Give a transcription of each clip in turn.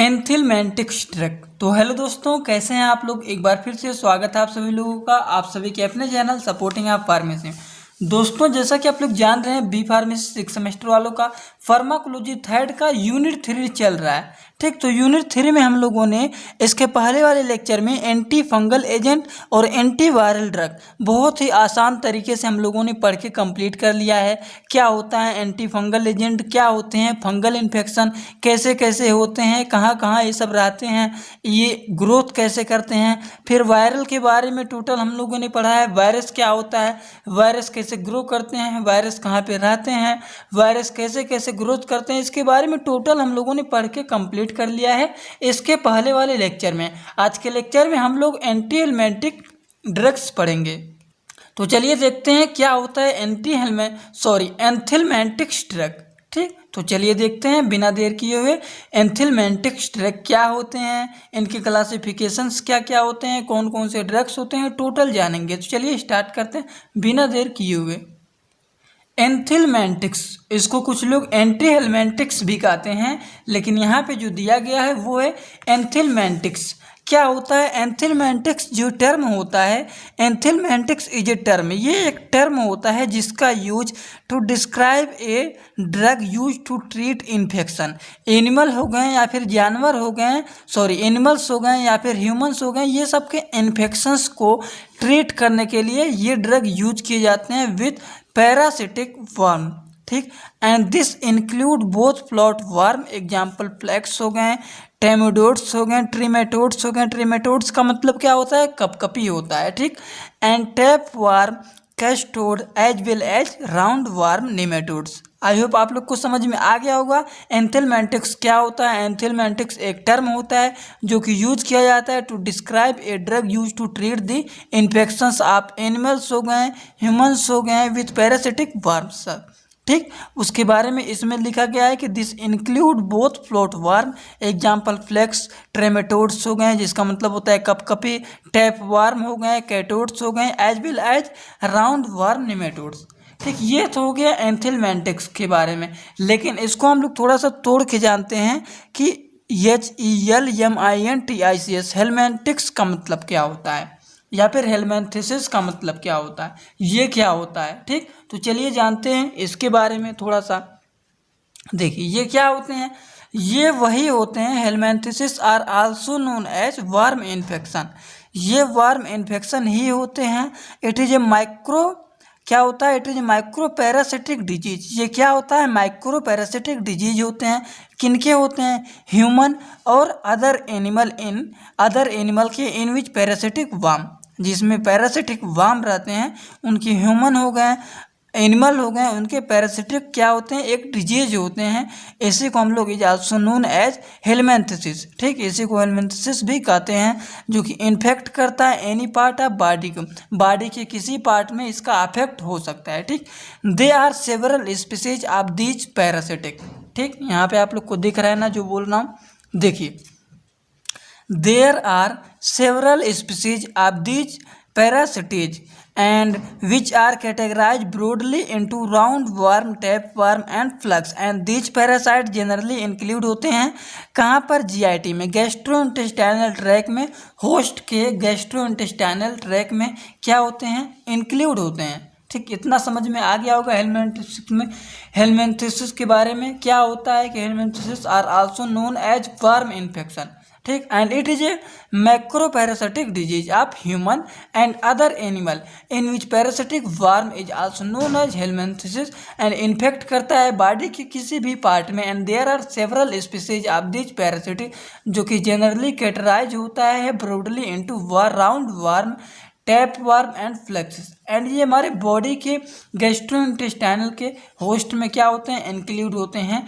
एंथिलमेंटिक्स drug. तो hello दोस्तों, कैसे हैं आप लोग। एक बार फिर से स्वागत है आप सभी लोगों का, आप सभी के अपने चैनल सपोर्टिंग आप फार्मेसी। दोस्तों, जैसा कि आप लोग जान रहे हैं, बी फार्मेसी 6 सेमेस्टर वालों का फार्माकोलॉजी थर्ड का यूनिट 3 चल रहा है। ठीक, तो यूनिट 3 में हम लोगों ने इसके पहले वाले लेक्चर में एंटी फंगल एजेंट और एंटी वायरल ड्रग बहुत ही आसान तरीके से हम लोगों ने पढ़ के कंप्लीट कर लिया है। क्या होता है एंटी फंगल एजेंट, क्या होते हैं फंगल इन्फेक्शन, कैसे कैसे होते हैं, कहाँ कहाँ ये सब रहते हैं, ये ग्रोथ कैसे करते हैं। फिर वायरल के बारे में टोटल हम लोगों ने पढ़ा है, वायरस क्या होता है, वायरस कैसे ग्रो करते हैं, वायरस कहाँ पे रहते हैं, वायरस कैसे कैसे ग्रोथ करते हैं, इसके बारे में टोटल हम लोगों ने पढ़ के कंप्लीट कर लिया है इसके पहले वाले लेक्चर में। आज के लेक्चर में हम लोग एंटी हेलमेंटिक ड्रग्स पढ़ेंगे। तो चलिए देखते हैं क्या होता है एंथिलमेंटिक्स ड्रग। ठीक, तो चलिए देखते हैं बिना देर किए हुए एंथिलमेंटिक्स ड्रग क्या होते हैं, इनके क्लासिफिकेशंस क्या क्या होते हैं, कौन कौन से ड्रग्स होते हैं, टोटल जानेंगे। तो चलिए स्टार्ट करते हैं बिना देर किए हुए। एंथिलमेंटिक्स, इसको कुछ लोग एंटी हेलमेंटिक्स भी कहते हैं, लेकिन यहाँ पे जो दिया गया है वो है एंथिलमेंटिक्स। क्या होता है एंथिलमेंटिक्स? जो टर्म होता है, एंथिलमेंटिक्स इज ए टर्म, ये एक टर्म होता है जिसका use to describe a drug use to treat infection. Animal हो गए या फिर जानवर हो गए, एनिमल्स हो गए या फिर ह्यूमंस हो गए, ये सब के इन्फेक्शंस को ट्रीट करने के लिए ये ड्रग यूज किए जाते हैं विथ पैरासिटिक वर्म। ठीक, and this include both flat worm, example flukes हो गए, टेमिडोड्स हो गए, ट्रीमेटोड्स हो गए। ट्रीमेटोड्स का मतलब क्या होता है? कपकपी होता है। ठीक, and tape worm, cestode as well as round worm nematodes. I hope आप लोग को समझ में आ गया होगा एंथिलमेंटिक्स क्या होता है। एंथिलमेंटिक्स एक टर्म होता है जो कि यूज किया जाता है to describe a drug use to treat the infections of animals हो गए, ह्यूमंस हो गए विथ पैरासिटिक वर्म्स। ठीक, उसके बारे में इसमें लिखा गया है कि this include both flat worm, example flukes, trematodes हो गए जिसका मतलब होता है कपकपी, टैप वर्म हो गए, कैटोड्स हो गए, as well as round worm nematodes. ठीक, ये तो हो गया एंथिलमेंटिक्स के बारे में, लेकिन इसको हम लोग थोड़ा सा तोड़ के जानते हैं कि HELMINTICS हेलमेंटिक्स का मतलब क्या होता है, या फिर हेलमेंथिसिस का मतलब क्या होता है, ये क्या होता है। ठीक, तो चलिए जानते हैं इसके बारे में थोड़ा सा। देखिए ये क्या होते हैं, ये वही होते हैं, helminthiasis are also known as worm infection. ये वर्म इन्फेक्शन ही होते हैं। इट इज ए माइक्रो, क्या होता है? It is micro parasitic disease. ये क्या होता है? माइक्रो पैरासिटिक डिजीज होते हैं। किनके होते हैं? ह्यूमन और अदर एनिमल के इन विच पैरासिटिक वार्म, जिसमें पैरासिटिक वार्म रहते हैं उनके ह्यूमन हो गए, एनिमल हो गए, उनके पैरासिटिक क्या होते हैं? एक डिजीज होते हैं। इसी को हम लोग इज आल्सो नोन एज हेलमेंथिसिस। ठीक, इसी को हेलमेंथिसिस भी कहते हैं, जो कि इन्फेक्ट करता है एनी पार्ट ऑफ बॉडी को, बॉडी के किसी पार्ट में इसका अफेक्ट हो सकता है। ठीक, they are several species of these parasitic. ठीक, यहाँ पे आप लोग को दिख रहा है ना जो बोल रहा हूँ, देखिए there are several species of these parasites and which are categorized broadly into roundworm, tapeworm and flux, and these parasites generally include होते हैं कहाँ पर? GIT में, गैस्ट्रोइंटेस्टाइनल ट्रैक में, होस्ट के गैस्ट्रोइंटेस्टाइनल ट्रैक में क्या होते हैं? इंक्लूड होते हैं। ठीक, इतना समझ में आ गया होगा हेलमेंथिसिस में। हेलमेंथिसिस के बारे में क्या होता है कि helminthiasis are also known as worm infection. ठीक, and it is a macro parasitic disease of human and other animal in which parasitic worm is also known as helminthiasis, and infect करता है बॉडी के किसी भी part में। And there are several species of this parasitic, जो कि generally categorize होता है broadly into round worm, tape worm and flukes. And ये हमारे बॉडी के गैस्ट्रोइंटेस्टाइनल के होस्ट में क्या होते हैं? इंक्लूड होते हैं।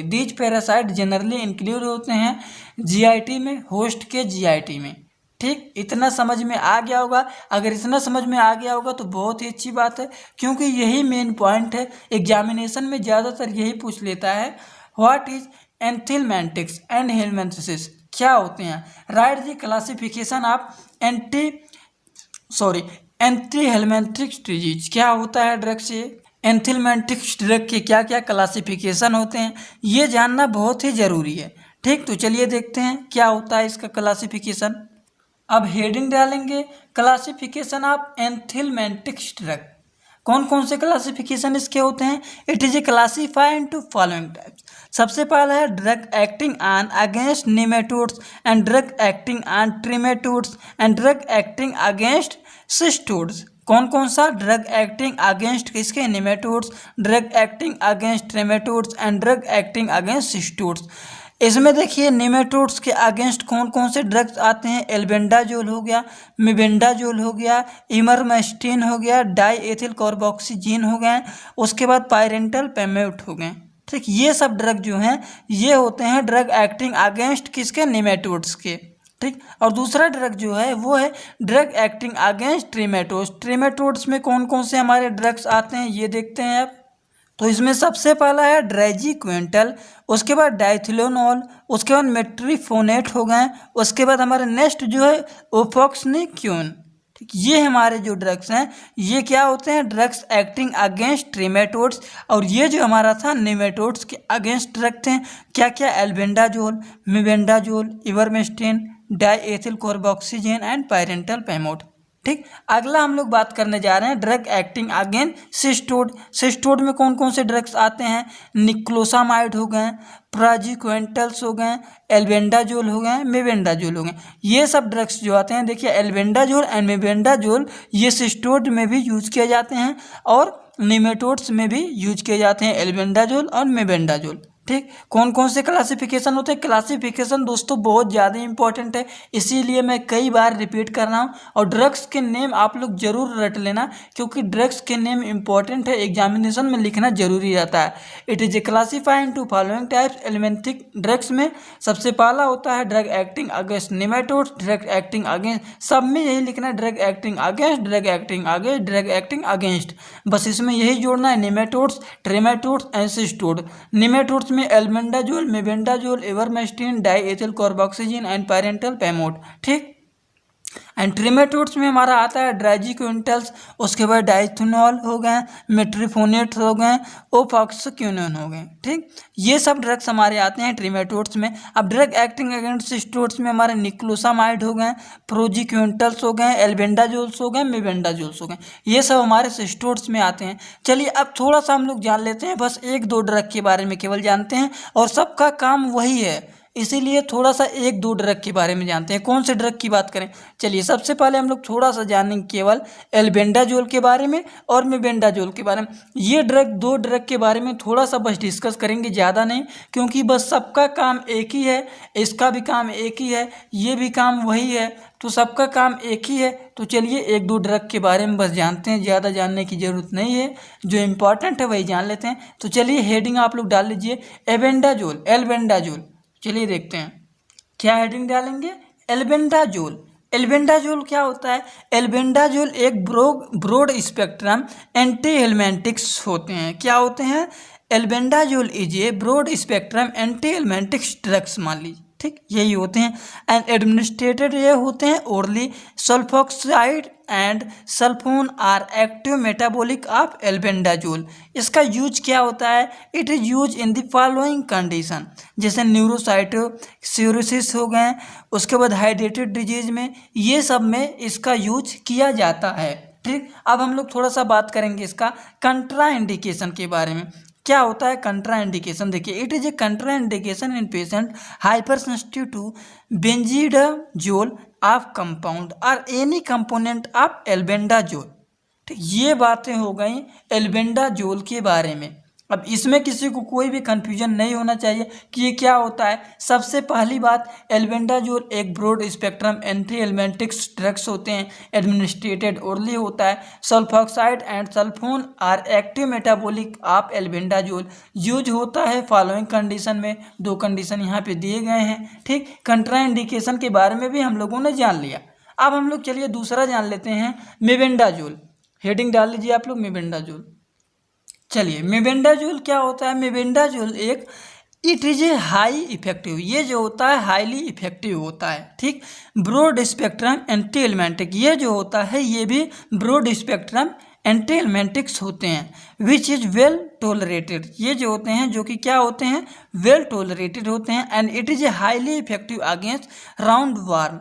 दीज पैरासाइट जनरली इंक्लूड होते हैं GIT में, होस्ट के GIT में। ठीक, इतना समझ में आ गया होगा। अगर इतना समझ में आ गया होगा तो बहुत ही अच्छी बात है, क्योंकि यही मेन पॉइंट है, एग्जामिनेशन में ज़्यादातर यही पूछ लेता है, what is anthelmintics and helminthiasis, क्या होते हैं। Write the classification of anti helminthics disease, क्या होता है ड्रग से? एंथेल्मेंटिक्स ड्रग के क्या क्या क्लासिफिकेशन होते हैं, ये जानना बहुत ही ज़रूरी है। ठीक, तो चलिए देखते हैं क्या होता है इसका क्लासिफिकेशन। अब हेडिंग डालेंगे क्लासिफिकेशन ऑफ एंथेल्मेंटिक्स ड्रग। कौन कौन से क्लासिफिकेशन इसके होते हैं? It is a classify into following types. सबसे पहला है drug acting on against nematodes and drug acting on trematodes and drug acting against cestodes. कौन कौन सा? ड्रग एक्टिंग अगेंस्ट किसके? Nematodes, drug acting against trematodes and drug acting against cestodes. इसमें देखिए nematodes के अगेंस्ट कौन कौन से ड्रग्स आते हैं? एल्बेंडाजोल हो गया, मिबेंडाजोल हो गया, इमरमेस्टिन हो गया, डाईएथिल कार्बोक्सिजीन हो गए, उसके बाद पायरेंटल पेमेट हो गए। ठीक, ये सब ड्रग जो हैं ये होते हैं ड्रग एक्टिंग अगेंस्ट किसके? नेमेटोड्स के। ठीक, और दूसरा ड्रग जो है वो है ड्रग एक्टिंग अगेंस्ट ट्रिमेटोड्स। ट्रिमेटोड्स में कौन कौन से हमारे ड्रग्स आते हैं ये देखते हैं आप। तो इसमें सबसे पहला है ड्राइजीक्विंटल, उसके बाद डाइथिलोनॉल, उसके बाद मेट्रिफोनेट हो गए, उसके बाद हमारे नेक्स्ट जो है ओफॉक्सनिक्यून। ठीक, ये हमारे जो ड्रग्स हैं ये क्या होते हैं? Drugs acting against trematodes. और ये जो हमारा था नेमेटोड्स के अगेंस्ट ड्रग थे क्या क्या? Albendazole, mebendazole, ivermectin, diethyl carbamazine and pyrantel pamoate. ठीक, अगला हम लोग बात करने जा रहे हैं drug acting against cestode. Cestode में कौन कौन से ड्रग्स आते हैं? निक्लोसामाइड हो गए, प्राजिक्वेंटल्स हो गए, एल्बेंडाजोल हो गए, मेबेंडाजोल हो गए। ये सब ड्रग्स जो आते हैं देखिए एल्बेंडाजोल एंड मेबेंडाजोल ये सिस्टोड में भी यूज किए जाते हैं और निमेटोड्स में भी यूज किए जाते हैं एल्बेंडाजोल और मेबेंडाजोल। ठीक, कौन कौन से क्लासिफिकेशन होते हैं? क्लासिफिकेशन दोस्तों बहुत ज़्यादा इंपॉर्टेंट है, इसीलिए मैं कई बार रिपीट कर रहा हूँ। और ड्रग्स के नेम आप लोग जरूर रट लेना क्योंकि ड्रग्स के नेम इंपॉर्टेंट है, एग्जामिनेशन में लिखना जरूरी रहता है। It is a classify into following types. Anthelmintic drugs में सबसे पहला होता है drug acting against nematodes, drug acting against, सब में यही लिखना है drug acting against, drug acting against, drug acting against. बस इसमें यही जोड़ना है nematodes, trematodes and cestode. Nematodes में albendazole, mebendazole, ivermectin, diethyl carbamazine and pyrantel pamoate. ठीक, एंड ट्रिमेटोड्स में हमारा आता है ड्राइजीक्विंटल्स, उसके बाद डाइथिनॉल हो गए, मेट्रिफोनेट हो गए, ओफॉक्सक्यूनोन हो गए। ठीक, ये सब ड्रग्स हमारे आते हैं ट्रिमेटोड्स में। अब ड्रग एक्टिंग अगेंस्ट सिस्टोड्स में हमारे निक्लोसामाइड हो गए, प्रोजिक्विंटल्स हो गए, एल्बेंडाजोल्स हो गए, मेबेंडाजोल्स हो गए, ये सब हमारे सिस्टोड्स में आते हैं। चलिए अब थोड़ा सा हम लोग जान लेते हैं, बस एक दो ड्रग के बारे में केवल जानते हैं और सबका काम वही है, इसीलिए थोड़ा सा एक दो ड्रग के बारे में जानते हैं। कौन से ड्रग की बात करें? चलिए सबसे पहले हम लोग थोड़ा सा जानेंगे केवल एल्बेंडाजोल के बारे में और मेबेंडाजोल के बारे में। ये ड्रग दो ड्रग के बारे में थोड़ा सा बस डिस्कस करेंगे, ज़्यादा नहीं, क्योंकि बस सबका काम एक ही है, इसका भी काम एक ही है, ये भी काम वही है, तो सबका काम एक ही है। तो चलिए एक दो ड्रग के बारे में बस जानते हैं, ज़्यादा जानने की ज़रूरत नहीं है, जो इम्पॉर्टेंट है वही जान लेते हैं। तो चलिए हेडिंग आप लोग डाल लीजिए एल्बेंडाजोल, एल्बेंडाजोल। चलिए देखते हैं क्या हेडिंग डालेंगे। एल्बेंडाजोल। एल्बेंडाजोल क्या होता है? एल्बेंडाजोल एक ब्रॉड स्पेक्ट्रम एंटी हेलमेंटिक्स होते हैं। क्या होते हैं? Albendazole is a broad spectrum anti helmintics drugs मान लीजिए। ठीक, यही होते हैं एंड एडमिनिस्ट्रेटेड ये होते हैं orally. Sulfoxide and sulfone are active metabolic of albendazole. इसका यूज क्या होता है? It is use in the following condition, जैसे न्यूरोसाइटोसिरोसिस हो गए, उसके बाद हाइड्रेटेड डिजीज में, ये सब में इसका यूज किया जाता है। ठीक, अब हम लोग थोड़ा सा बात करेंगे इसका कंट्रा इंडिकेशन के बारे में। क्या होता है कंट्रा इंडिकेशन? देखिए it is a contra indication in patient hyper sensitive to benzimidazole of compound और एनी कंपोनेंट ऑफ एल्बेंडाजोल। ठीक, ये बातें हो गई एल्बेंडाजोल के बारे में। अब इसमें किसी को कोई भी कन्फ्यूजन नहीं होना चाहिए कि ये क्या होता है। सबसे पहली बात, एल्बेंडाजोल एक broad spectrum anti helminthics drugs होते हैं, एडमिनिस्ट्रेटेड ओरली होता है। Sulfoxide and sulfone are active metabolic of albendazole. Use होता है फॉलोइंग कंडीशन में, दो कंडीशन यहाँ पे दिए गए हैं। ठीक, कंट्रा इंडिकेशन के बारे में भी हम लोगों ने जान लिया। अब हम लोग चलिए दूसरा जान लेते हैं मेबेंडाजोल। हेडिंग डाल लीजिए आप लोग मेबेंडाजोल। चलिए मेबेंडाजोल क्या होता है? मेबेंडाजोल एक it is A high effective, ये जो होता है हाईली इफेक्टिव होता है। ठीक, ब्रॉड स्पेक्ट्रम एंटी एलिमेंटिक, ये जो होता है ये भी ब्रॉड स्पेक्ट्रम एंटी एल्मेंटिक्स होते हैं विच इज़ वेल टोलरेटेड, ये जो होते हैं जो कि क्या होते हैं, वेल टोलरेटेड होते हैं, and it is a highly effective against round worm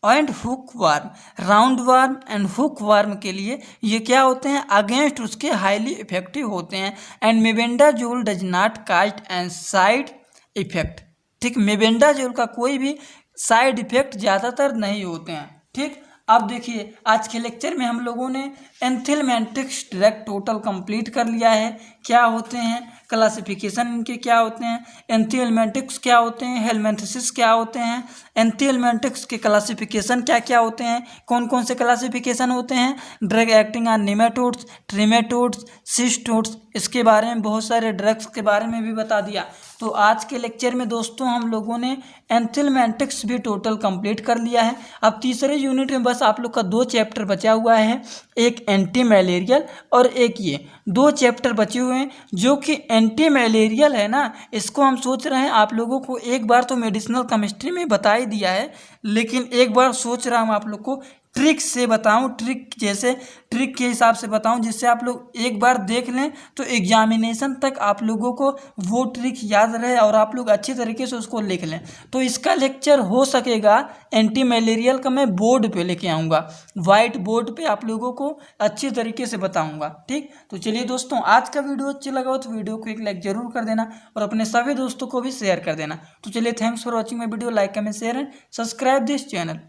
and hook warm. Round worm and hook warm के लिए ये क्या होते हैं, अगेंस्ट उसके हाईली इफेक्टिव होते हैं। And mebendazole does not cast and side effect, ठीक, मेबेंडाजोल का कोई भी साइड इफेक्ट ज़्यादातर नहीं होते हैं, ठीक। अब देखिए आज के लेक्चर में हम लोगों ने एंथेलमेंटिक्स ड्रग टोटल कंप्लीट कर लिया है। क्या होते हैं, क्लासिफिकेशन इनके क्या होते हैं, एंथेलमेंटिक्स क्या होते हैं, हेलमेंथिसिस क्या होते हैं, एंथेलमेंटिक्स के क्लासिफिकेशन क्या क्या होते हैं, कौन कौन से क्लासिफिकेशन होते हैं, drug acting on nematodes, trematodes, cestodes, इसके बारे में बहुत सारे ड्रग्स के बारे में भी बता दिया। तो आज के लेक्चर में दोस्तों हम लोगों ने एंथेलमेंटिक्स भी टोटल कंप्लीट कर लिया है। अब तीसरे यूनिट में बस आप लोग का 2 चैप्टर बचा हुआ है, एक एंटी मलेरियल और एक ये 2 चैप्टर बचे हुए हैं। जो कि एंटी मलेरियल है ना, इसको हम सोच रहे हैं आप लोगों को एक बार तो मेडिसिनल केमिस्ट्री में बता ही दिया है, लेकिन एक बार सोच रहा हूँ आप लोग को ट्रिक से बताऊं, ट्रिक के हिसाब से बताऊं, जिससे आप लोग एक बार देख लें तो एग्जामिनेशन तक आप लोगों को वो ट्रिक याद रहे और आप लोग अच्छी तरीके से उसको लिख लें। तो इसका लेक्चर हो सकेगा एंटी मलेरियल का मैं बोर्ड पे लेके आऊँगा, वाइट बोर्ड पे आप लोगों को अच्छी तरीके से बताऊँगा, ठीक। तो चलिए दोस्तों, आज का वीडियो अच्छा लगा हो तो वीडियो को एक लाइक जरूर कर देना और अपने सभी दोस्तों को भी शेयर कर देना। तो चलिए, thanks for watching my video, like comment share and subscribe this channel.